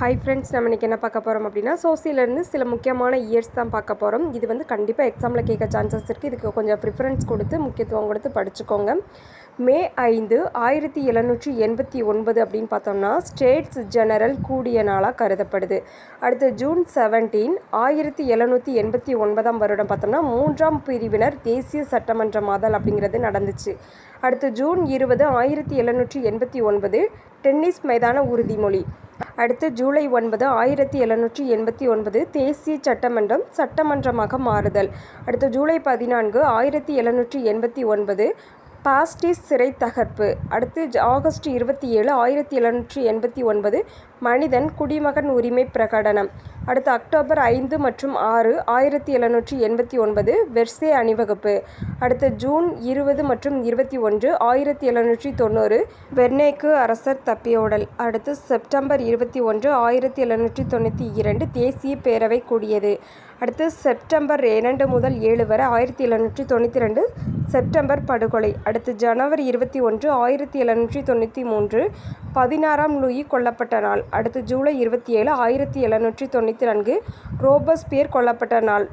Hi friends, நம்ம இன்றைக்கி என்ன பார்க்க போகிறோம் அப்படின்னா, சோசியலேருந்து சில முக்கியமான இயர்ஸ் தான் பார்க்க போகிறோம். இது வந்து கண்டிப்பாக எக்ஸாமில் கேட்க சான்சஸ் இருக்குது. இதுக்கு கொஞ்சம் ப்ரிஃபரன்ஸ் கொடுத்து முக்கியத்துவம் கொடுத்து படிச்சுக்கோங்க. மே 5 1789 அப்படின்னு பார்த்தோம்னா ஸ்டேட்ஸ் ஜெனரல் கூடிய நாளாக கருதப்படுது. அடுத்து ஜூன் 17 1789 வருடம் பார்த்தோம்னா 3ஆம் பிரிவினர் தேசிய சட்டமன்றமாதல் அப்படிங்கிறது நடந்துச்சு. அடுத்து ஜூன் 20 1789 டென்னிஸ் மைதான உறுதிமொழி. அடுத்து ஜூலை 9 1789 தேசிய சட்டமன்றம் சட்டமன்றமாக மாறுதல். அடுத்து ஜூலை 14 1789 பாஸ்டிஸ் சிறை தகர்ப்பு. அடுத்து ஆகஸ்ட் 27 1789 மனிதன் குடிமகன் உரிமை பிரகடனம். அடுத்து அக்டோபர் 5 மற்றும் 6 1789 வெர்சே அணிவகுப்பு. அடுத்து ஜூன் 20 மற்றும் 21 1790 வெர்னேக்கு அரசர் தப்பியோடல். அடுத்து செப்டம்பர் 21 1792 தேசிய பேரவை கூடியது. அடுத்து செப்டம்பர் 2 முதல் 7 வரை 1792 செப்டம்பர் படுகொலை. அடுத்து ஜனவரி 21 1793 16ஆம் லூயி கொல்லப்பட்ட நாள். அடுத்து ஜூலை 27 1794 ரோபஸ்பியர் கொல்லப்பட்ட நாள்.